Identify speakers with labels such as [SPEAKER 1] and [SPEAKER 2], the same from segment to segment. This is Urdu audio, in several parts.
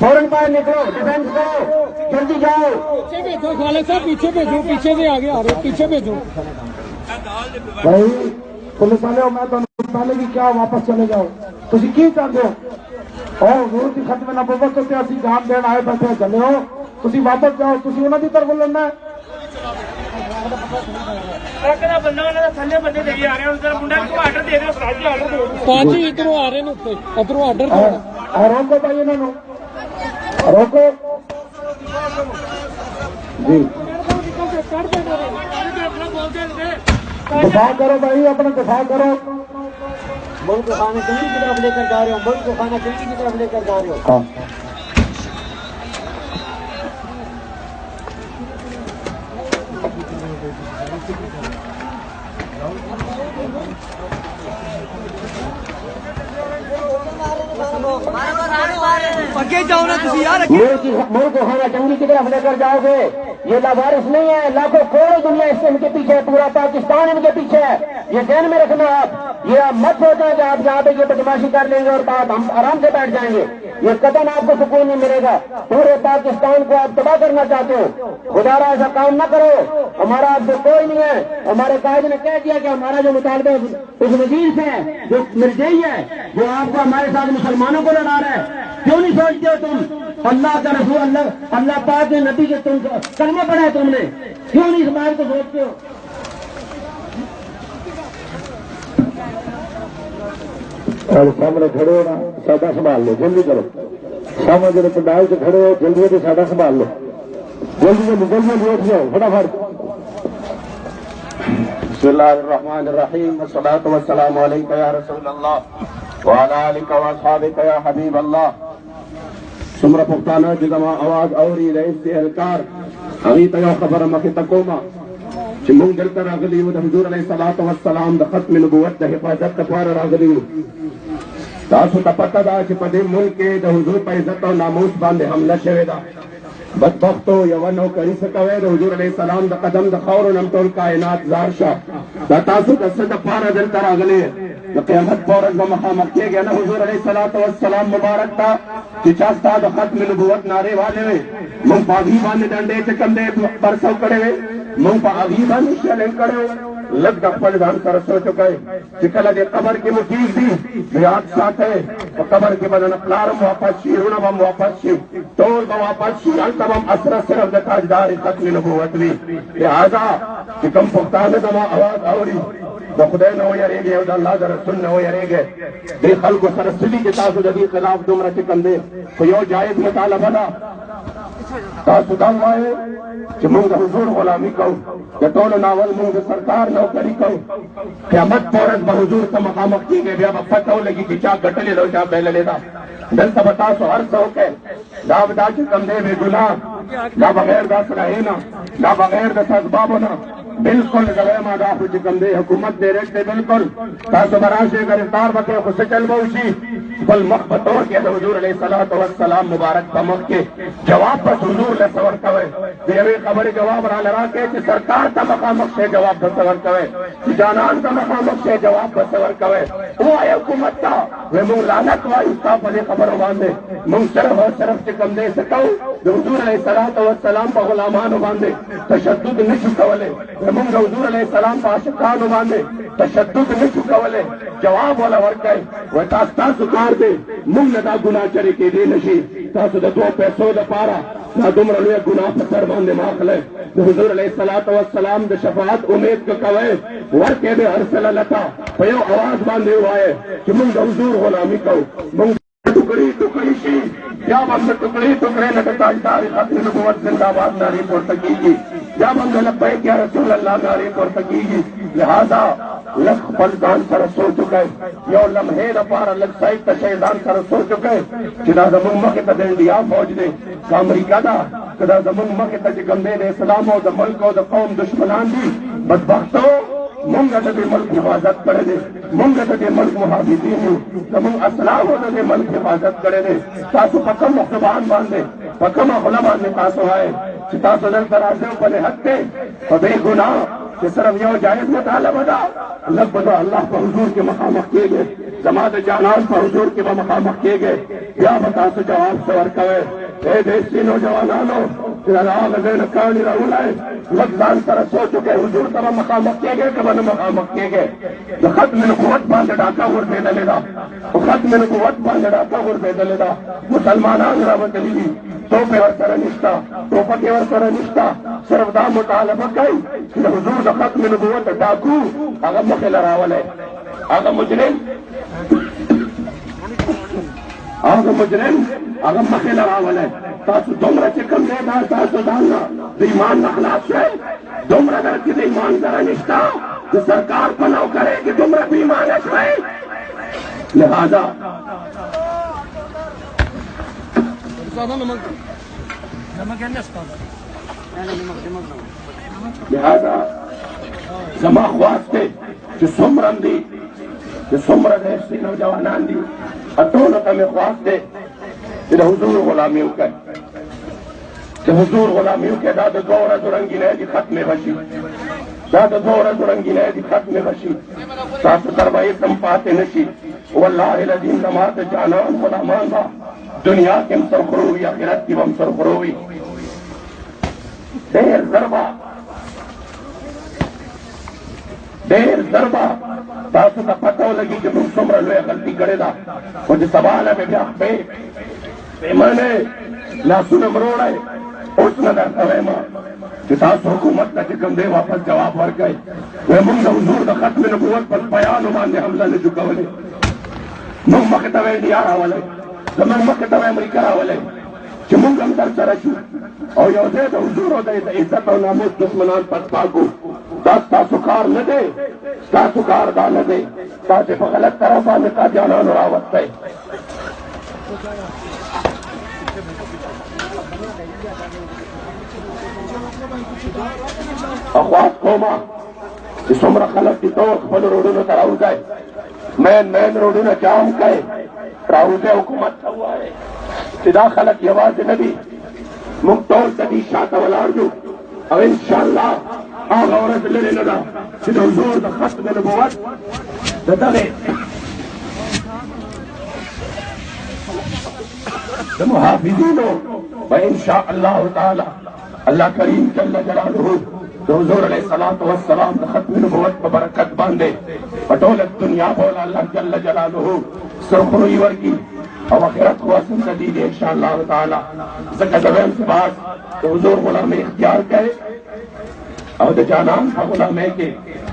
[SPEAKER 1] فوراً باہر نکلو، ڈیفینس کرو، جلدی جاؤ.
[SPEAKER 2] پیچھے بھیجو خالد صاحب، پیچھے بھیجو، پیچھے سے آگے آ رہے ہو، پیچھے بھیجو.
[SPEAKER 1] بھائی پولیس والے ہو، میں تمہیں پہلے بھی کیا واپس چلے جاؤ. تھی کی چاہتے ہو؟ اور حضور کی ختم نبوت سے اسی جان دین آئے بیٹھے چلے ہو، تھی واپس جاؤ. تھی انہوں کی طرف لڑنا ہے.
[SPEAKER 2] پاجی ادھروں آ رہے ہیں اوپر، ادھروں آرڈر دو.
[SPEAKER 1] روکو بھائی انہوں نے، روکو جی. دفاع کرو بھائی، اپنا دفاع کرو.
[SPEAKER 3] ملک کو خانہ جنگی کی طرف لے کر جا رہے ہو، ملک کو خانہ جنگی کی طرف لے کر جا رہے ہو.
[SPEAKER 1] ہاں
[SPEAKER 3] اگے جاؤ نا تھی یار.
[SPEAKER 1] ملک کو خانہ جنگی کی طرف لے کر جاؤ گے. یہ لاوارث نہیں ہے، لاکھوں کروڑوں دنیا اس سے ان کے پیچھے ہے، پورا پاکستان ان کے پیچھے ہے. یہ ذہن میں رکھنا. آپ یہ مت سوچیں کہ آپ یہاں پہ یہ بدماشی کر لیں گے اور بات ہم آرام سے بیٹھ جائیں گے. یہ قدم آپ کو سکون نہیں ملے گا. پورے پاکستان کو آپ تباہ کرنا چاہتے ہو، خدا را ایسا کام نہ کرو. ہمارا آپ سے کوئی نہیں ہے. ہمارے قائد نے کہہ دیا کہ ہمارا جو مطالبہ اس وزیر سے ہے جو مرجعی ہے، وہ آپ کو ہمارے ساتھ مسلمانوں کو لڑا رہا ہے. کیوں نہیں سوچتے ہو تم؟ اللہ کا رسول اللہ پاک کے نبی کے تم کلمہ پڑھا ہے تم نے، کیوں نہیں اس بات کو سوچتے ہو؟ سامنے کھڑے ہو نا، سادہ سنبھال لو، جلدی کرو. سامنے جب پنڈال سے کھڑے ہو جلدی سے سادہ سنبھال لو، جلدی جلدی جلدی اٹھ جاؤ فٹافٹ. بسم اللہ الرحمن الرحیم، والصلاۃ والسلام علیک یا رسول اللہ وعلی آلک واصحابک یا حبیب اللہ. سمرا پختانہ جزما آواز اوری رئیس سے اہلکار اگی تیو خبر مخی تکوما چی مونگ دلتا راغلیو دا حضور علیہ الصلاۃ والسلام دا ختم نبوت دا حفاظت تپار راغلیو. تاسو تپتا دا چی پدے ملک دا حضور پا عزت و ناموس باندے حملہ شوے دا. بدبختو یوانو کری سکوے دا حضور علیہ السلام دا قدم دا خور نمتول کائنات زارشا. دا تاسو دست دا پارا دلتا راغلے دا قیامت پورز و مخامق کیے گیا نا حضور علیہ الصلاۃ والسلام مبارک تا چی چاستا دا ختم نبوت نارے والے وے. من پا آگی بانے ڈنڈے چکندے برسو کڑے وے، من پا آگی بانے شلنگ کڑے وے. لگ دا پل دان سر سو چکے چکل دے قبر کی مکیز دی بیاد ساتھ ہے. قبر کے بدن اپلارم واپس شی، رونا بم واپس شی، تول بم واپس شی، علتا بم اثر صرف دا تاجدار ختم نبوت بھی. لہذا چکم پختان دما آواز آوری دا خدای نو یرے گے او دا اللہ دا رسول نو یرے گے. بے خلق و سرسلی کے تاسو جدی خلاف دمرا چکم دے خیو جائز مطالبہ دا تاسو دا ہوئے چی مونگ حضور غلامی کو یا طول ناول مونگ سرکار نوکری کو. قیامت پورت بحضور کا مقامت کی گئے بیا بفتو لگی کی چاہ گٹلی لو چاہ بیل لیتا دلتا بتاسو ہر سو کے دا بدا چکم دے بے گناہ دا بغیر دا سرائینا دا بغیر دا سازبابنا بالکل گلے دا خو چکم دے حکومت دے ریٹ دے بالکل تاسو براشے گرفتار بکے خود سے چل بوشی بل مخبتور کے حضور علیہ الصلاۃ والسلام مبارک پمک کے جواب پر حضور لے سور کوئے دیوے خبر جواب را لرا کے کہ سرکار تا مقامک سے جواب پر سور کوئے جانان تا مقامک سے جواب پر سور کوئے. وہ آئے حکومت تا وہ مونگ لانت وائی استا پلے خبر باندے مونگ صرف اور صرف چکم دے سکو حضور علیہ الصلاۃ والسلام پا غلامان باندے تشدد نشو کولے. مونگ حضور علیہ السلام پا عاشقان باندے تشدد نشو کولے. جواب والا ورکے وہ تاستا سکار دے مونگ ندا گناہ چرے کے دے نشی تاسو دا دو پیسو دا پارا نا دمرا لویا گناہ پسر باندے ماخلے. حضور علیہ الصلاۃ والسلام دا شفاعت امید کا کوئے ورکے دے ارسل لتا پیو آواز باندے ہوئے کہ مونگ حضور غلامی کو مونگ ٹکڑی ٹکڑی شی یا بند ٹکڑی ٹکڑے نکتاجدار ختم نبوت زندہ باد ناری پور سکیگی یا بند لبیک یا رسول اللہ ناری پور سکیگی. لہذا لکھ پلدان سر سو چکے یو لمحے دپارا لگ سائٹ تشہدان سر سو چکے چدا زمان مخی تا انڈیا فوج دے کا امریکہ دا کدا زمان مخی تا چکم دے اسلام و دا ملک و دا قوم دشمنان دی بدبختو مونگا تا دے ملک حفاظت کرے دے مونگا تا دے ملک محافظین ہو زمان اسلام و دے ملک حفاظت کرے دے. تاسو پکم مختبان باندے پکم اخلا باندے تاسو آئے چی تاسو دل ترازے پلے حق دے بے گناہ کہ صرف یہ جائز مطالبہ دا لگ بدا اللہ پر حضور کے مقام کیے گئے جماعت جانان پر حضور کے مقام کیے گئے یا بتا سے جواب سے ورکوے اے دیسی نوجوانانو کہانی رہا ہے لفظان طرح سو چکے حضور طرح مقام کیے گئے کہ من مقام کیے گئے ختم نبوت باندھ ڈاکا ور دے دلے دا ختم نبوت باندھ ڈاکا ور دے دلے دا مسلمانان را بدلی توپے ور سره نشتا ټوپکې ور سره نشتا صرف دا مطالبه کوي چې د حضور د ختم نبوت ډاکو هغه مخې له راولی هغه مجرم هغه مخې له راولی تاسو دومره چې کوم دی دا تاسو ځان د ایمان نه خلاص شئ دومره در کې د ایمان سره نشتا د سرکار په نوکرۍ کې دومره بې ایمانه شوئ لہذا لہذا زما خواست ہے کہ سمرن دی کہ سمرن ایسی نوجوانان دی اتون تمہیں خواست ہے کہ حضور غلامیوں کا کہ حضور غلامیوں کے داد دور درنگی نے دی ختم بشی داد دور درنگی نے دی ختم بشی ساس تربائی سمپاتے نشی واللہ الذین نمات جانان غلامان با دنیا کے ہم سرخروی آخرت کی ہم سرخروی دیر ضربہ تاسو تا پتہ لگی کہ تم سمرہ لوے غلطی کرے دا اور جس سوال ہے بے بے مانے لاسون مروڑ ہے اس ندر تویمہ کہ تاسو حکومت کا چکم دے واپس جواب ور گئے وہ منگا حضور دا ختم نبوت پر بیان مانے حملہ نے چکا ولے منگ مکتوے دیارا ولے زمان مکتوے امریکہ راولے کہ منگ ہم در سرچو اور یو دے دا حضور دے دا عزت و ناموس دشمنان پس پاکو تاسو کار نہ دے تاسو کار دا نہ دے تاسو پا غلط طرفا نکا جانان راوت دے اخواست کوما کہ سمرہ خلق کی توق پل روڈونو تراؤ گئے مین روڈونو جام گئے راوزے حکومت ہوا ہے صدا خلق یواز نبی مکتول تبی شاعت والارجو او انشاءاللہ آغا ورد لنے ندا صدا حضور دا ختم نبوت دا دغے دا محافظینو و انشاءاللہ تعالی اللہ کریم جل جلالہ تو حضور علیہ السلام دا ختم نبوت ببرکت باندے پٹولت دنیا بولا اللہ جل جلالہ سرخروی ورگی اور آخرت خواسم سدید انشاءاللہ تعالی زکر دویم سے بات تو حضور غلام اختیار کرے اور جانان کا غلام ہے کہ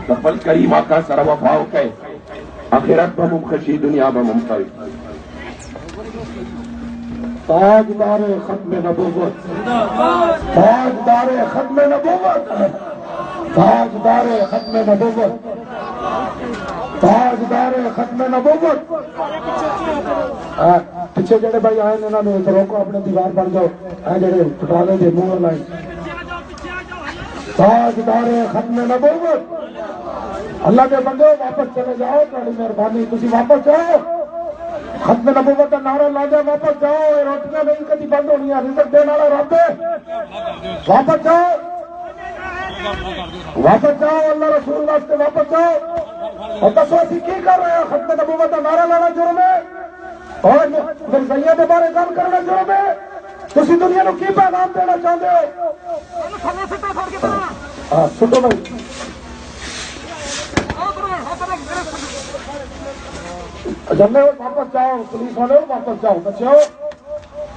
[SPEAKER 1] لفل کریم آقا سر وفاو کرے آخرت بمم خشی دنیا بمم خری
[SPEAKER 2] تاجدار ختم نبوت تاجدار ختم نبوت تاجدار ختم نبوت تاجدار ختم نبوت پیچھے جڑے بھائی آئے انہوں نے روکو اپنے دیوار پر جاؤ اے جڑے پٹوالے دے منہ لائیں تاجدار ختم نبوت اللہ کے بندے واپس چلے جاؤ تھوڑی مہربانی تسی واپس جاؤ ختم نبوت کا نعرہ لا جاؤ واپس جاؤ روٹیاں نہیں کدی بند ہونی ہے رزق دینے والا رب ہے واپس جاؤ واپس جاؤ اللہ رسول واسطے واپس جاؤ اور دسو اسی کی کر رہے ہیں ختم نبوت کا نعرہ لانا جرم ہے اور مرزائیاں کے بارے گل کرنا جرم ہے تسی دنیا نو کی پیغام دینا چاہتے ہو سٹو بھائی جمے واپس جاؤ پولیس والے واپس جاؤ بچے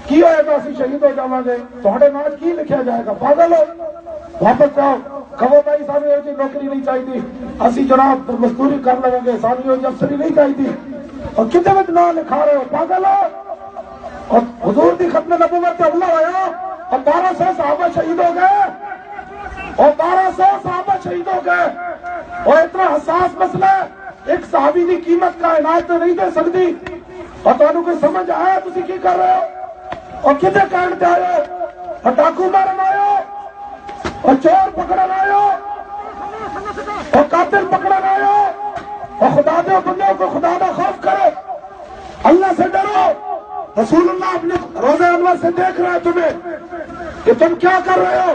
[SPEAKER 2] کی ہوئے گا اسی شہید ہو جاؤں گے تھوڑے نام کی لکھا جائے گا پاگل ہو واپس جاؤ کہو بھائی سانو یہ جی نوکری نہیں چاہیے اسی جناب مزدوری کر لیں گے سانو یہ افسری نہیں چاہیے اور کتنے میں نام لکھا رہے ہو پاگل ہو اور حضور دی ختم نبوت پہ حملہ ہوا اور 1200 صحابہ شہید ہو گئے اور 1200 صحابہ شہید ہو گئے اور اتنا حساس مسئلہ ہے ایک صحابی کی قیمت کا عنایت تو نہیں دے سکتی اور تمہیں کوئی سمجھ آیا تسی کی کر رہے ہو اور کتنے کانڈ دے آئے ہو اور ڈاکو مارن آئے ہو اور چور پکڑن آئے ہو اور قاتل پکڑن آئے ہو اور خدا دے بندوں کو خدا کا خوف کرو اللہ سے ڈرو رسول اللہ اپنے روزہ انور سے دیکھ رہا ہے تمہیں کہ تم کیا کر رہے ہو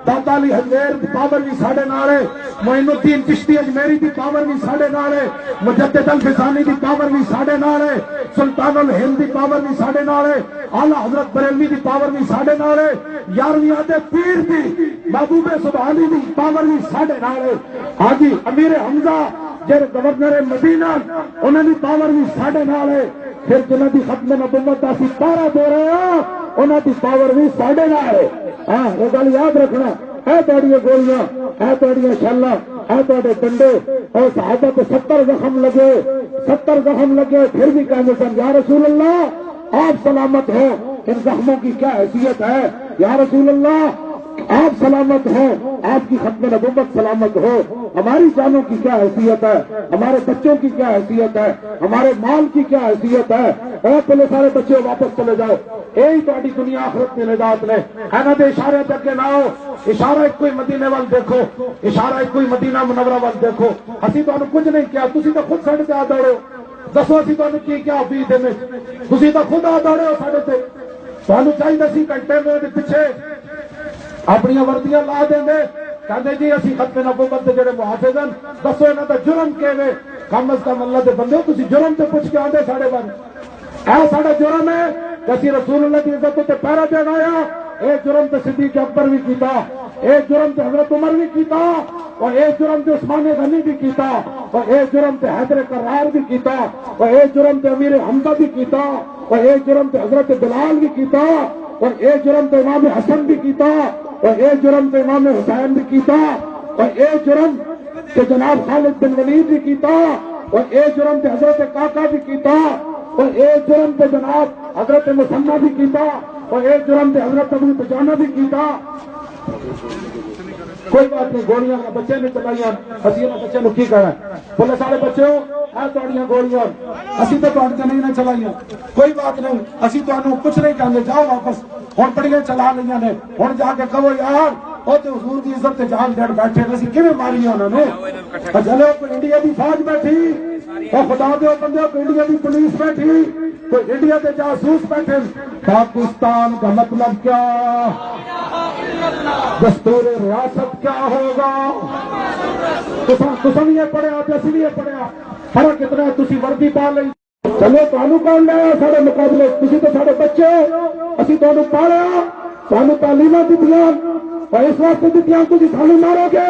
[SPEAKER 2] داتا علی حجویر دی پاور بھی ساڑھے نالے، معین الدین چشتی اجمیری دی پاور بھی ساڑھے نالے، مجدد الفسانی دی پاور بھی ساڑھے نالے، سلطان الہند دی پاور بھی ساڑھے نالے، اعلیٰ حضرت بریلوی دی پاور بھی ساڑھے نالے، 11ویں آدھے پیر دی محبوب سبحانی دی پاور بھی ساڑھے نالے، ہاں جی امیر حمزہ جڑے گورنر مدینہ انہوں نے پاور بھی ساڑھے نالے، پھر جنہوں کی ختم نبوت کا پارا دے رہے ہیں انہوں کی پاور بھی ساڑھے نالے۔ ہاں یہ گل یاد رکھنا، اے تہاڈیاں گولیاں، اے تہاڈیاں چھلاں، اے تہاڈے ڈنڈے، اور صحابہ کو 70 زخم لگے، 70 زخم لگے، پھر بھی کہنے سن یا رسول اللہ آپ سلامت ہو، ان زخموں کی کیا حیثیت ہے یا رسول اللہ، آپ سلامت ہو، آپ کی ختم نبوت سلامت ہو، ہماری جانوں کی کیا حیثیت ہے، ہمارے بچوں کی کیا حیثیت ہے، ہمارے مال کی کیا حیثیت ہے، اور پہلے سارے بچے واپس چلے جاؤ، یہی تہاڈی دنیا آخرت کی نجات نے، اینا دے اشارے تک کے نہ ہو، اشارہ ایک کوئی مدینے وال دیکھو، اشارہ ایک کوئی مدینہ منورہ وال دیکھو، اسی تانوں کچھ نہیں کیا، تسی تو خود ساڈے تے آ دوڑے ہو، دسو اسی تانوں کی کیا اپیل دے، تسی تو خود آ دوڑے ہو ساڈے تے، تانوں چاہیے سی گھنٹے میں دے پیچھے اپنی وردیاں لا دیں گے، کہتے جی اسی ختم نبوت کے جڑے محافظ ہیں دسو انہاں دا جرم کیا ہے، کم از کم اللہ دے بندے تسی جرم تے پوچھ کے آندے ساڈے بارے، اے ساڈا جرم ہے کہ اسی رسول اللہ کی عزت تے پہرا دینا آیا، اے جرم تے صدیق اکبر بھی کیتا، اے جرم تے حضرت عمر بھی کیتا، اور اے جرم تے عثمان غنی بھی کیتا، اور اے جرم تے حیدر کرار بھی کیتا، اور اے جرم تے امیر حمزہ بھی کیتا، اور اے جرم تے حضرت بلال بھی کیتا، اور اے جرم تے امام حسن بھی کیتا، اور اے جرم تے امام حسین بھی کیتا، اور اے جرم تے جناب خالد بن ولید بھی کیتا، اور اے جرم تے حضرت کاکا بھی کیتا، اور اے جرم تے جناب حضرت مسنہ بھی کیتا، اور اے جرم تے حضرت ابو دجانہ بھی کیتا۔ کوئی بات نہیں، گولیاں بچے نے چلائیاں، اسی انہاں بچے نو کی کہنا ہے، بولے سارے بچے ہو اے تہاڈیاں گولیاں اسی تو تہاڈے تے نہیں نہ چلائیاں، کوئی بات نہیں، اسی تانوں کچھ نہیں کہندے، جاؤ واپس، ہن بڑیاں چلا لیاں نے، ہن جا کے کہو یار او تے حضور دی عزت تے جان دیڑ بیٹھے نے، اسی کیویں ماری انہاں نے، چلو کوئی انڈیا دی فوج بیٹھی، او خدا دے بندے، کوئی انڈیا دی پولیس بیٹھی، کوئی انڈیا دے جاسوس بیٹھے، پاکستان کا مطلب کیا، دستور ریاست کیا ہوگا، تساں بھی یہ پڑھیا تے اسی بھی یہ پڑھیا، فرق اتنا ہے تسی وردی پا لئی، چلو تانوں کون لیا سارے مقابلے، تسی تو سارے بچے ہو، اسی تانوں پالیا، تانوں تعلیماں دتیاں، اور اس واسطے دتیاں تسی سانوں مارو گے،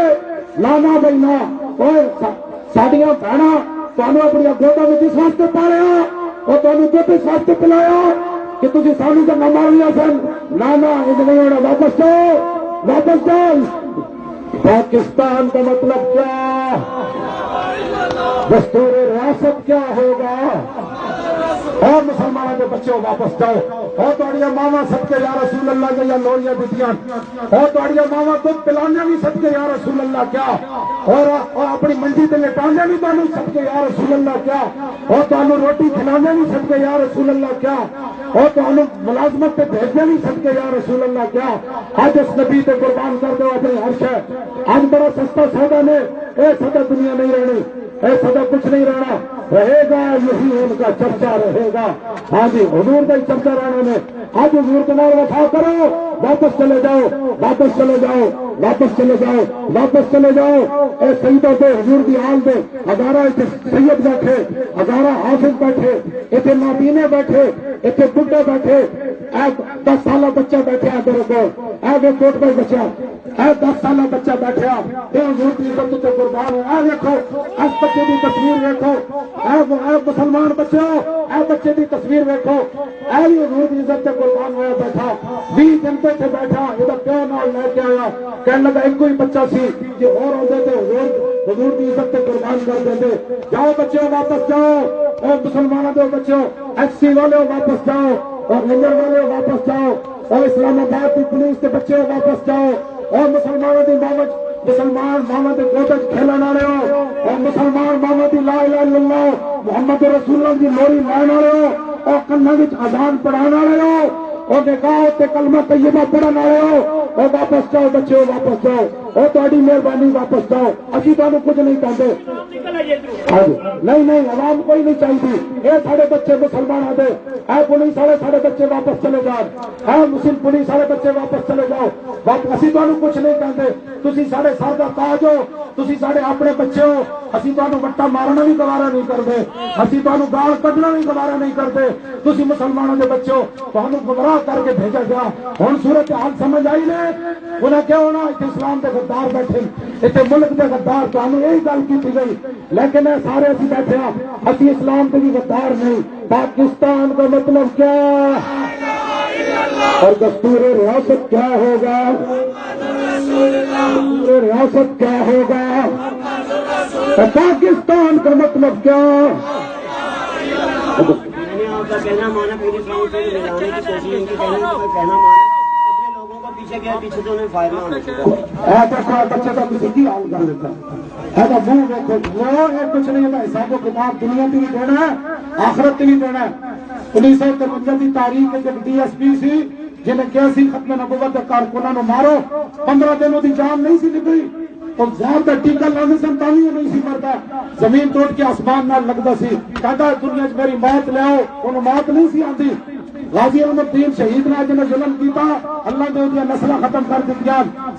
[SPEAKER 2] نا نا بھائی نا، ساڈیاں بہناں تانوں اپنی گوداں وچ اس واسطے پالیا، اور تانوں دودھ اس واسطے پلایا کہ تسی سانوں تے نہ مارنیاں سن، نا نا انج نہیں ہونا، واپس جاؤ، واپس جاؤ۔ پاکستان کا مطلب کیا، دستور ریاست کیا ہوگا، اور مسلمانوں کے بچوں واپس جاؤ، اور تہاڈیاں ماواں صدقے یا رسول اللہ کے یا لوریاں دتیاں، اور تہاڈیاں ماواں دودھ پلانے بھی صدقے یا رسول اللہ کیا، اور اپنی منجی تے لٹانے بھی تانوں صدقے یا رسول اللہ کیا، اور تانوں روٹی کھلانے بھی صدقے یا رسول اللہ کیا، اور تانوں ملازمت تے بھیجنے بھی صدقے یا رسول اللہ کیا، آج اس نبی تے قربان کر دو اپنے عرش ہے، آج بڑا سستا سودا نے، اے سدا دنیا نہیں رہنی، اے سدا کچھ نہیں رہنا، رہے گا یہی ان کا چرچا رہے گا، ہاں جی حضور کا ہی چرچا رہنے میں، آج حضور کے نام وفا کرو، واپس چلے جاؤ، واپس چلے جاؤ، واپس چلے جاؤ، واپس چلے جاؤ، اے سیدوں دے حضور دی آل دے، ہزارہ اتنے سید بیٹھے، ہزارہ حافظ بیٹھے، اتنے نابینے بیٹھے، اتنے بڈھے بیٹھے، اے 10 سالہ بچہ بیٹھے میرے کو، اے وہ کوٹ بھائی بچہ، اے 10 سالہ بچہ بیٹھا، اے حضور کی عزت تے قربان ہو، اے دیکھو اس بچے دی تصویر دیکھو، اے مسلمان بچوں، اے بچے دی تصویر دیکھو، اے حضور کی عزت تے قربان ہوا بیٹھا، 20 دن تے بیٹھا، یہ پیو نال لے کے آیا، کہنے لگا ایک ہی بچہ سی کہ اور ہوندے تے حضور کی عزت تے قربان کر دیندے، جاؤ بچوں واپس جاؤ، اور مسلمانوں دے بچوں، ایس سی والے واپس جاؤ، اور نگر والے واپس جاؤ، اور اسلام آباد کی پولیس کے بچے واپس جاؤ، اور مسلمانوں کی مسلمان ماما کے گوٹے کھیلنے والے ہو، اور مسلمان ماما کی لا الہ الا اللہ محمد رسول اللہ کی لوری لائن والے ہو، اور کنا وچ اذان پڑھانے والے ہو، اور نکاح تے کلمہ طیبہ پڑھن والے ہو، اور واپس جاؤ بچے واپس جاؤ۔ وہ تاری مہربانی واپس جاؤ، اسی تمہیں کچھ نہیں چاہتے۔ نہیں نہیں عوام کوئی نہیں چاہیے، یہ سارے بچے مسلمان آدھے اے پولیس والے سارے بچے واپس چلے جان، اے مسلم پولیس والے بچے واپس چلے جاؤ، اسی تمہیں کچھ نہیں چاہتے، تسی سارے سر کا تاج ہو، تسی سارے اپنے بچے ہو، اسی تمہیں وٹا مارنا بھی گوارا نہیں کرتے، اسی تمہیں گال کڈنا بھی گوارا نہیں کرتے، تسی مسلمانوں کے بچے ہو، تمہیں گمراہ کر کے بھیجا گیا۔ ہوں صورت حال سمجھ آئی نے، انہیں کیا ہونا اتنے اسلام کے غدار بیٹھے، اتنے ملک کے غدار، تمہیں یہی گل کی گئی، لیکن سارے اسی بیٹھے ہیں، اسی اسلام کے بھی غدار نہیں۔ پاکستان کا مطلب کیا اور دستور ریاست کیا ہوگا، دستور ریاست کیا ہوگا، پاکستان کا مطلب کیا؟
[SPEAKER 3] میں نے آپ کا کہنا مانا، پھر اسلام سے ملانے کی کوشش ان کی کہنا مانا، اپنے لوگوں کو پیچھے گیا، پیچھے تو انہیں فائدہ ہونا چاہیے۔
[SPEAKER 2] بچے کا کسی کی حال کر دیتا ہے تو منہ دیکھو، وہ کچھ نہیں ہے، حساب و کتاب دنیا بھی دینا ہے، آخرت بھی دینا ہے۔ 1953 کی تاریخ ایک ڈی ایس پی سی جنہیں کیا سی ختم نبوت کارکنوں نے مارو، 15 دنوں کی جان نہیں سی نکلی، اور زہر کا ٹیکہ لانے سے تاوی نہیں سی مرتا، زمین توڑ کے آسمان نال لگتا سی، کہتا دنیا چ میری موت لے آؤ، انہوں موت نہیں سی آتی۔ غازی احمد الدین شہید نے جنہیں ظلم کیتا، اللہ نے وہ نسل ختم کر دی،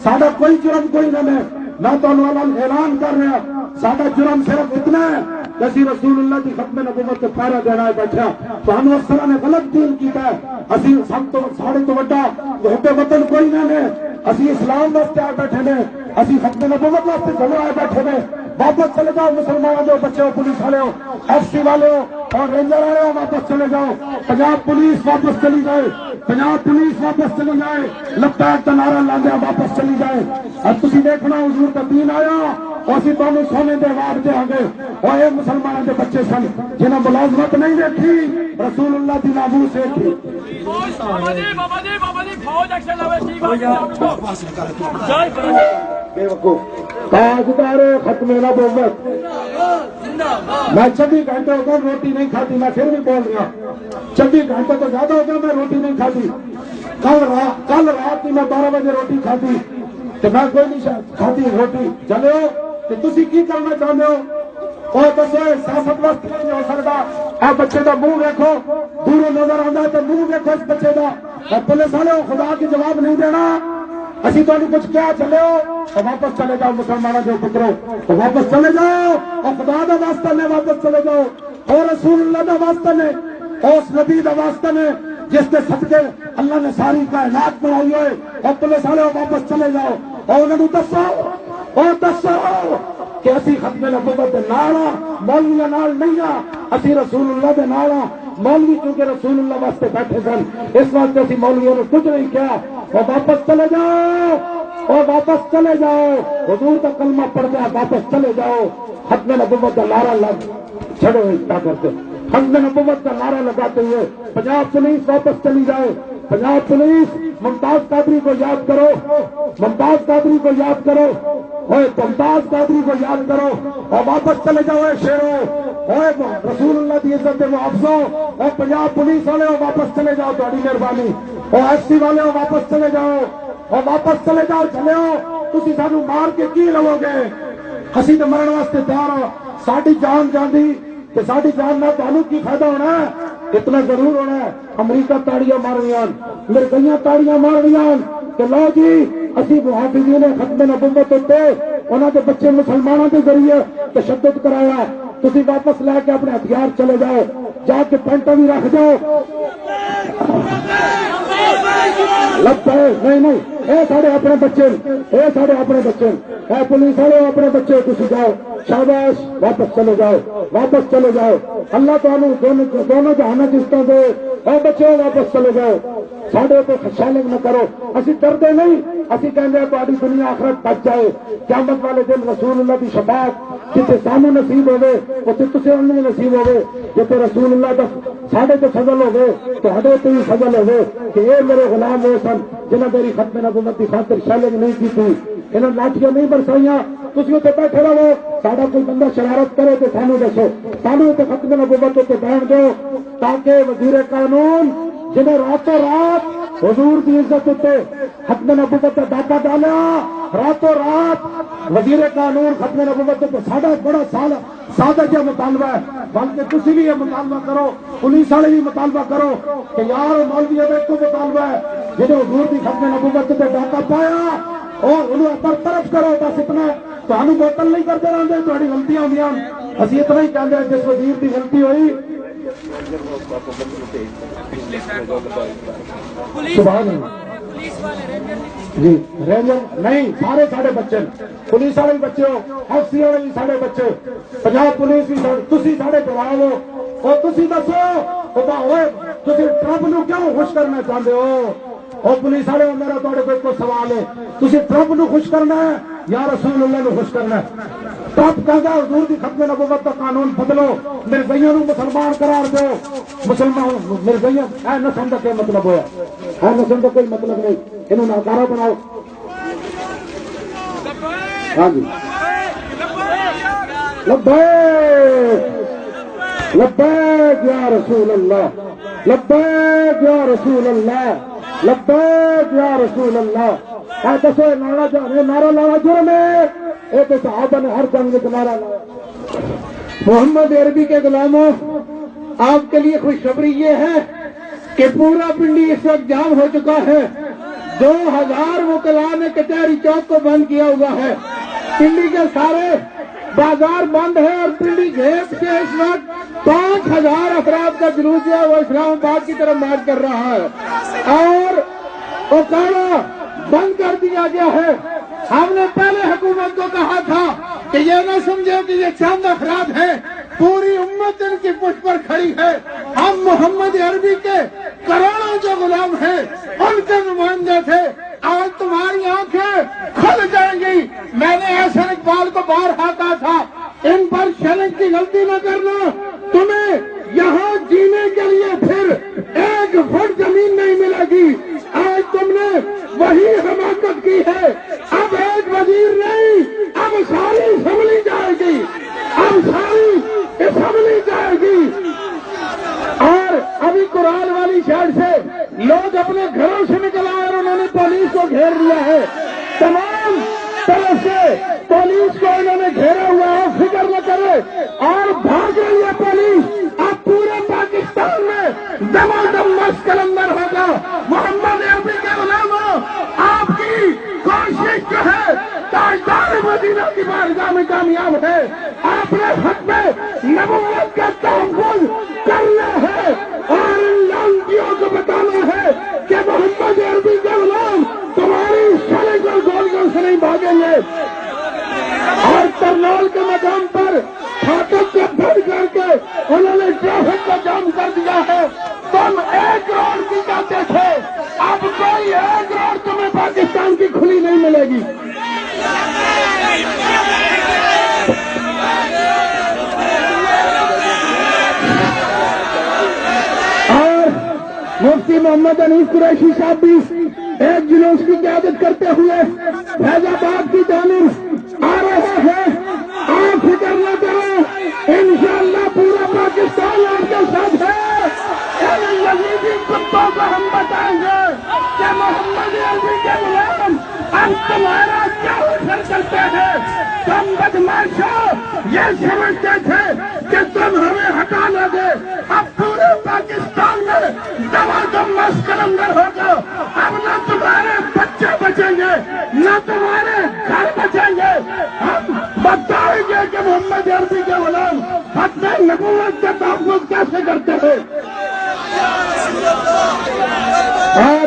[SPEAKER 2] ساڈا کوئی جرم کوئی نہ ہے، میں تو اعلان کر رہا، ساڈا جرم صرف اتنا ہے کہ اسی رسول اللہ کی ختم نبوت کے پہرا دینا ہے بیٹھا، تو ہم اس طرح نے غلط دین کیتا ہے، اسی سب تو ساڑھے تو بڑا محب وطن کوئی نہ ہے، اسی اسلام واسطے آ بیٹھے نے، اسی ختم نبوت واسطے جمع آ بیٹھے نے۔ واپس چلے جاؤ مسلمانوں جو بچے ہو، پولیس والے ہو، ایف سی والے ہو اور رینجر والے ہو، واپس چلے جاؤ، پنجاب پولیس واپس چلی جائے، پنجاب پولیس واپس چلی جائے، لبیک کا نعرہ لاندیا واپس چلی جائے۔ اب تسی دیکھنا حضور کا دین آیا، اسی تمہیں سونے دے وار دے آگے، اور یہ مسلمانوں کے بچے سن جنہیں ملازمت نہیں دیکھی، رسول اللہ کی ناموس دیکھی۔ تاجدار ختم نبوت، میں 26 گھنٹے ہو گئے روٹی نہیں کھاتی، میں پھر بھی بول رہا 26 گھنٹے تو زیادہ ہو گیا میں روٹی نہیں کھاتی، کل رات کی میں 12 بجے روٹی کھاتی، تو میں کوئی نہیں کھاتی روٹی، چلے ہو تو تسی کی کرنا چاہتے ہو؟ اور دسو سیاست واسطے نہیں ہو سکتا، اے بچے کا منہ دیکھو، دوروں نظر آتا ہے تو منہ دیکھو اس بچے کا، پولیس والے خدا کی جواب نہیں دینا، اسی تو کچھ کیا چلے ہو تو واپس چلے جاؤ، مسلمانوں کے پترو تو واپس چلے جاؤ، اور خدا کا واسطہ نے واپس چلے جاؤ، اور رسول اللہ کا واسطہ نے، اور اس نبی کا واسطہ نے جس کے صدقے اللہ نے ساری کائنات بنائی ہوئے، اور پولیس والے واپس چلے جاؤ، اور انہوں نے دسو کہ اسی ختم نبوت دے نال مولویاں نال نہیں آ، اسی رسول اللہ دے نال آ، مولوی کیونکہ رسول اللہ واسطے بیٹھے سن، اس واسطے اسی مولویوں نے کچھ نہیں کیا، اور واپس چلے جاؤ، اور واپس چلے جاؤ، حضور کا کلمہ پڑھ دیا، واپس چلے جاؤ، ختم نبوت کا نعرہ لگ چھڑو کیا کرتے، ختم نبوت کا نعرہ لگاتے ہوئے پنجاب پولیس واپس چلی جائے، پنجاب پولیس ممتاز قادری کو یاد کرو، ممتاز قادری کو یاد کرو، اور ممتاز قادری کو یاد کرو، اور واپس چلے جاؤ اے شیرو، اور رسول اللہ کی عزت کے محافظوں، اور پنجاب پولیس والے ہو واپس چلے جاؤ، تھوڑی مہربانی، اور ایف سی والے ہو واپس چلے جاؤ، اور واپس چلے جاؤ، چلے ہو تسی سانو مار کے کی لو گے، اسی تو مرن واسطے تیار ہو، ساری جان جاندی کہ ساری جان نہ تمہیں کی فائدہ ہونا ہے، اتنا ضرور ہونا ہے، امریکہ تاڑیاں مار رہی ہیں، امریکہ تاڑیاں مار رہی ہیں کہ لو جی اسی محافظین ختم نبوت ہوتے انہوں کے بچے مسلمانوں کے ذریعے تشدد کرایا، تسی واپس لے کے اپنے ہتھیار چلے جاؤ، جا کے پینٹا بھی رکھ جاؤ، لگتا ہے نہیں اے سارے اپنے بچے، اے سارے اپنے بچے، اے پولیس والے اپنے بچے تسی جاؤ، شاباش واپس چلے جاؤ، واپس چلے جاؤ، اللہ تعالیٰ دونوں جہانا جسطوں دے، اے بچے واپس چلے جاؤ، ساڈے تو شیلنگ نہ کرو، اسی ڈردے نہیں، اسی کہتے ہیں تہاڈی دنیا آخرت بچ جائے، قیامت والے دن رسول اللہ کی شفاعت جتنے سانو نصیب ہوئے اتنے تسی انہوں نصیب ہوئے، جتنے رسول اللہ کا ساڈے تو فضل ہوئے تہاڈے تے بھی فضل ہوئے کہ یہ میرے غلام ہوئے سن جنہیں میری ختم نبوت کی خاطر شیلنگ نہیں کی تھی، انہوں نے لاٹیاں نہیں برسائیاں، تسی اتنے بیٹھے رہو، ساڈا کوئی بندہ شرارت کرے تو سانو دسو، سانو اتنے ختم نبوت اتنے بیٹھ دو تاکہ وزیر قانون جنہیں راتوں رات حضور کی عزت اتنے ختم نبوت کا داپا ڈالا راتوں رات وزیر قانون ختم نبوت ساڈا بڑا سادہ جہا مطالبہ ہے، بلکہ تسی بھی یہ مطالبہ کرو، پولیس والے بھی مطالبہ کرو کہ یار مولوی کا ایک مطالبہ ہے جنہیں حضور کی ختم نبوت سے ڈاکہ پایا اور انہوں برطرف کرو، بس اتنا تمہیں بوتل نہیں کرتے رہتے، تھوڑی غلطیاں ہوئی اسی اتنا ہی کہتے ہیں جس وزیر کی غلطی ہوئی سبحان اللہ جی رینجر نہیں سارے ساڑے بچے پولیس والے بھی بچے ہو، ایف سی والے بھی ساڑے بچے، پنجاب پولیس بھی تسی ساڑے جواب ہو، اور تسی دسو تسی ٹرمپ نو کیوں خوش کرنا چاہتے ہو؟ اور پولیس والے میرا تھوڑے کو سوال ہے، تسی ٹرمپ نو خوش کرنا ہے یا رسول اللہ نو خوش کرنا ہے؟ ٹرمپ کہتا ہے حضور کی ختم نبوت کا قانون بدلو، مرزائیوں نو مسلمان قرار دو، مسلمان مرزائیاں اے نسل کا کیا مطلب ہوا؟ اے نسل کا کوئی مطلب نہیں، انہوں ناکارہ بناؤ۔ ہاں جی لبیک لبیک یا رسول اللہ، لبیک یا رسول اللہ، لبیک یا رسول اللہ۔ اے دسو نعرہ لانا جرم ہے؟ ایک صحابہ نے ہر جنگ میں نعرہ لایا۔ محمد عربی کے غلاموں، آپ کے لیے خوشخبری یہ ہے کہ پورا پنڈی اس وقت جام ہو چکا ہے، 2000 وکلاء نے کچہری چوک کو بند کیا ہوا ہے، پنڈی کے سارے بازار بند ہے اور پنڈی گیٹ سے اس وقت 5000 افراد کا جلوس ہے وہ اسلام آباد کی طرف مارچ کر رہا ہے اور اوکاڑا بند کر دیا گیا ہے۔ ہم نے پہلے حکومت کو کہا تھا کہ یہ نہ سمجھو کہ یہ چند افراد ہیں، پوری امت ان کی پشت پر کھڑی ہے، ہم محمد عربی کے کروڑوں جو غلام ہیں ان کے نمائندے تھے، آج تمہاری آنکھیں کھل جائیں گی۔ میں نے احسن اقبال کو بارہا کہا تھا ان پر شرک کی غلطی نہ کرنا، تمہیں یہاں جینے کے لیے پھر 1 فٹ زمین نہیں ملے گی۔ آج تم نے وہی حماقت کی ہے، اب ایک وزیر نہیں، اب ساری اسمبلی جائے گی، اب ساری اسمبلی جائے گی۔ اور ابھی قرآن والی شہر سے لوگ اپنے گھروں سے نکل آئے اور انہوں نے پولیس کو گھیر لیا ہے، تمام طرف سے پولیس کو انہوں نے گھیرا ہوا ہے، فکر نہ کرے اور بھاگ رہی ہے پولیس۔ اب پورے پاکستان میں دمادم مشق قلندر ہوگا۔ محمد عربی کے غلاموں، آپ کی کوشش جو ہے تاجدار مدینہ کی بارگاہ میں کامیاب ہے، آپ نے حق میں نبوت کا تحفظ کرنا ہے اور ان لانچیوں کو بتانا ہے کہ محمد عربی کے غلام تمہاری سڑک اور گولیوں سے نہیں بھاگیں گے۔ اور ترنول کے مقام پر فاٹک کو بند کر کے انہوں نے ٹریفک کا جام کر دیا ہے۔ تم 1 کروڑ کی کہتے تھے، اب کوئی 1 کروڑ تمہیں پاکستان کی کھلی نہیں ملے گی۔ اور مفتی محمد انیس قریشی صاحب بھی ایک جلوس کی قیادت کرتے ہوئے فیض آباد کی جانب آ رہے ہیں۔ آپ فکر نہ کریں، انشاءاللہ پورا پاکستان آپ کے ساتھ ہے۔ ان یزیدی کتوں کو ہم بتائیں گے کہ محمد عربی کے غلام ہم تمہارا کیا اثر کرتے ہیں۔ تم بدماشوں یہ سمجھتے تھے کہ تم ہمیں ہٹا نہ دے، اب پورے پاکستان میں دمادم مشق قلندر ہوگا۔ اب نہ تمہارے بچے بچیں گے نہ تمہارے گھر بچیں گے۔ ہم بتائیں گے کہ محمد عربی کے غلام ختم نبوت کا تحفظ کیسے کرتے ہیں۔ اور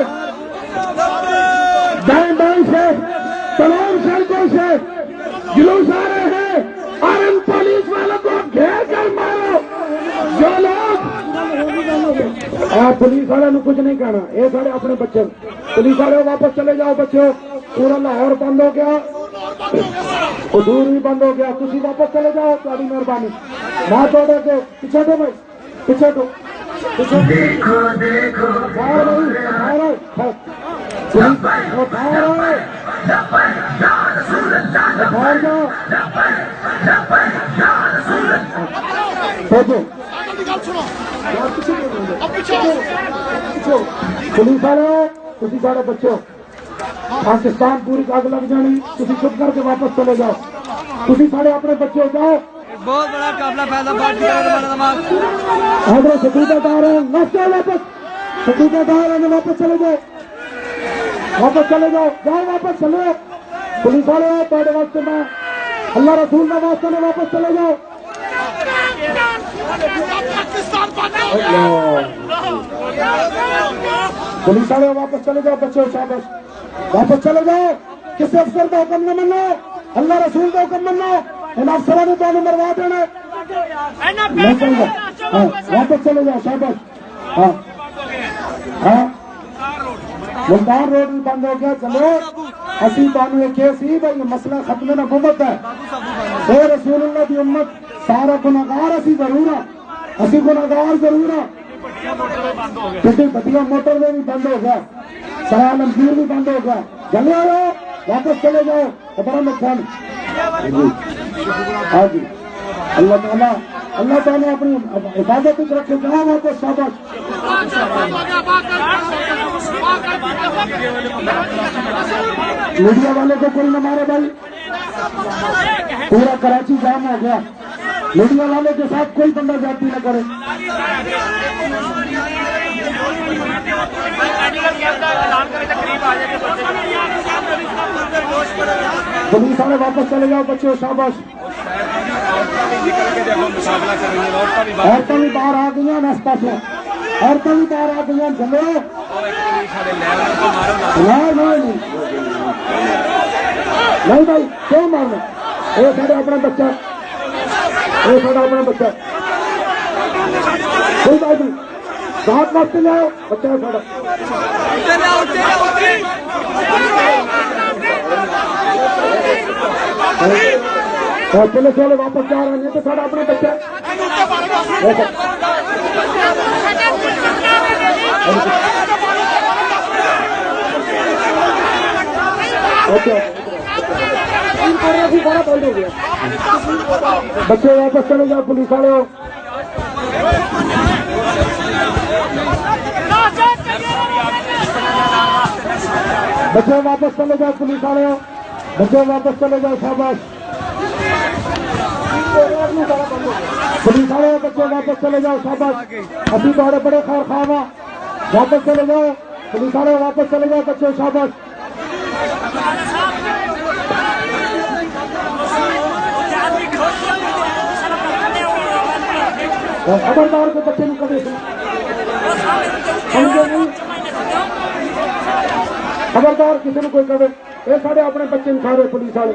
[SPEAKER 2] دائیں بائیں سے تمام سڑکوں سے جلوس آ رہے ہیں اور ان پولیس والوں کو گھیر کر مارو جو لوگ۔ پولیس والوں نے کچھ نہیں کہنا، یہ سارے اپنے بچے، پولیس والے واپس چلے جاؤ بچوں، پورا لاہور بند ہو گیا، حضور بھی بند ہو گیا، تھی واپس چلے جاؤ، تاری مہربانی نہ توڑے کے پیچھے دو بھائی، پیچھے دو دیکھو دیکھو پولیس والے تھی سارے بچوں پاکستان پوری اگ لگ جانی. تسی چپ کر کے واپس چلے جاؤ. تسی سارے اپنے بچے ہو جاؤ.
[SPEAKER 4] بہت بڑا قابلہ فیض آباد کی
[SPEAKER 2] حضرت شدیدہ دار ہیں نسل واپس. شدیدہ دار ہیں واپس چلے جاؤ. واپس چلے جاؤ. جاؤ واپس چلے. پولیس والے تھوڑے واسطے میں اللہ رسول کا واسطے نے واپس چلے جاؤ. پولیس والے واپس چلے جاؤ. بچے شاباش واپس چلے جاؤ. کسی افسر کا حکم نہ منو. اللہ رسول کا حکم منو. ان افسروں نے تمہیں مروا دینا. واپس چلے جاؤ. شاباش. ہاں ہاں ملتان روڈ بھی بند ہو گیا. چلو اسی تمہیں ایک سی بھائی مسئلہ ختم نبوت ہے. اے رسول اللہ کی امت سارا گناہگار اسی ضرور ہاں. اسی گناہگار ضرور ہاں. کسی بٹیا موٹر وے بھی بند ہو گیا. سرا لمبیر بھی بند ہو گیا. جلے آؤ واپس چلے جاؤ. خبر نقصان. ہاں جی اللہ تعالیٰ اپنی حفاظت رکھے. جاؤ واپس. شاباش. میڈیا والے کو کوئی نہ مارے بھائی. پورا کراچی جام ہو گیا. میڈیا والے کے ساتھ کوئی بندہ جاتی نہ کرے. پولیس والے واپس چلے جاؤ. بچے شاباش. عورتیں بھی باہر آ گئی ہیں. اس پاس عورتیں بھی باہر آ گئی ہیں. چلو نہیں بھائی کیوں مارنا. یہ سارا اپنا بچہ. یہ سارا اپنا بچہ. کوئی بات نہیں. ساتھ واسطے لے آؤ. بچہ ہے سارا. چلے چلے واپس جا رہے ہیں. تو سارا اپنا بچہ. بچے واپس چلے جاؤ. پولیس والے ہو. بچے واپس چلے جاؤ. پولیس والے ہو. بچے واپس چلے جاؤ. شاباش. پولیس والے بچے واپس چلے جاؤ. شاباش. ابھی تھوڑے بڑے خیر خواہ. واپس چلے جاؤ. پولیس والے واپس چلے جاؤ. بچے شاباش. خبردار کے بچے نہیں کبھی سمجھے نہیں. خبردار کسی نے کوئی کرے. یہ سارے اپنے بچے نہیں کھا رہے. پولیس والے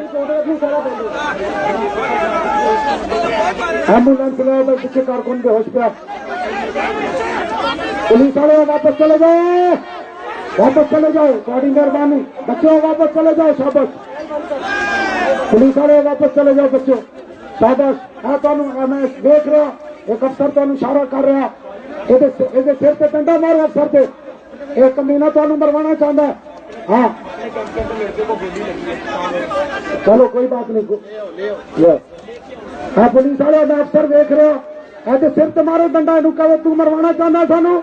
[SPEAKER 2] ایمبولینس لے آئے. پیچھے کارکن کے ہوش پہ. پولیس والے واپس چلے جاؤ. واپس چلے جاؤ. تھوڑی مہربانی. بچوں واپس چلے جاؤ. شاباش. پولیس والے واپس چلے جاؤ. بچوں شاباش. میں دیکھ رہا ایک افسر تمہیں اشارہ کر رہا. یہ سر سے ڈنڈا مارو افسر سے. ایک کمینہ تمہیں مروانا چاہتا ہے. ہاں چلو کوئی بات نہیں. ہاں پولیس والے میں افسر دیکھ رہا. ایسے سر سے مارو ڈنڈا. تو مروانا چاہتا سانو.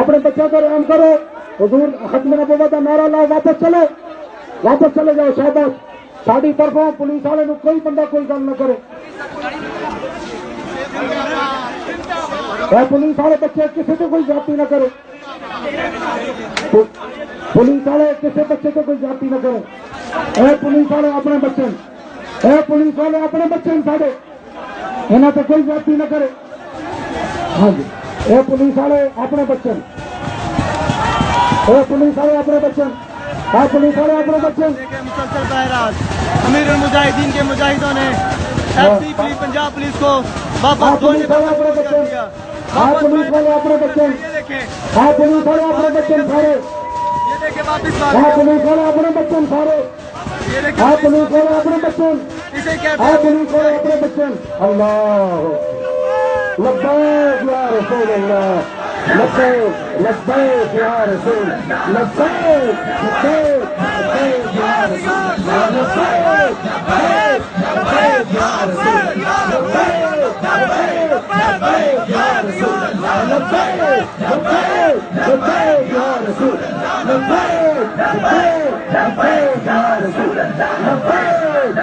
[SPEAKER 2] اپنے بچوں کو رحم کرو. حضور ختم نبوت کا نعرہ لاؤ. واپس چلو. واپس چلے جاؤ. شاباش. ساری طرفوں پولیس والے کوئی بندہ کوئی گل نہ کرے. پولیس والے بچے کسی سے کوئی جاتی نہ کرے. پولیس والے کسی بچے سے کوئی جاتی نہ کرے. اے پولیس والے اپنے بچے. اے پولیس والے اپنے بچے سارے. یہاں سے کوئی جاتی نہ کرے. ہاں جی. اے پولیس والے اپنے بچے. اے پولیس والے اپنے بچے. ہاں پولیس والے اپنے بچے.
[SPEAKER 4] مسلسل ظاہرات امیر المجاہدین کے مجاہدوں نے پنجاب پولیس کو واپس
[SPEAKER 2] پولیس والے اپنے بچے. ہاں پولیس والے اپنے بچے. ہاں پولیس والے اپنے بچے سارے. ہاں پولیس والے اپنے بچے سارے. ہاں پولیس والے اپنے بچے. ہاں پولیس والے اپنے بچے. اللہ لبیک یا رسول اللہ. لبیک لبیک یا رسول. لبیک لبیک لبیک یا رسول. لبیک لبیک یا رسول. لبیک لبیک یا رسول. لبیک لبیک لبیک یا رسول. لبیک لبیک لبیک یا رسول اللہ لبیک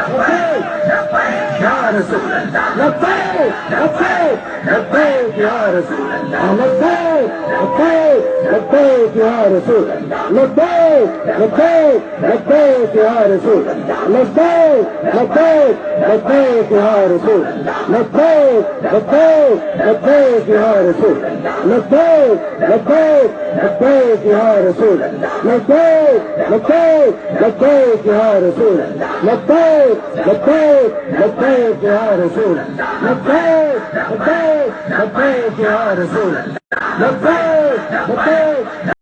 [SPEAKER 2] لبیک یا رسول اللہ لبیک لبیک لبیک یا رسول اللہ لبیک لبیک لبیک یا رسول اللہ لبیک لبیک لبیک یا رسول اللہ لبیک لبیک لبیک یا رسول اللہ لبیک لبیک لبیک یا رسول اللہ لبیک لبیک لبیک یا رسول اللہ لبیک لبیک لبیک یا رسول اللہ لبیک لبیک لبیک یا رسول اللہ لبیک لبیک لبیک یا رسول اللہ لبیک لبیک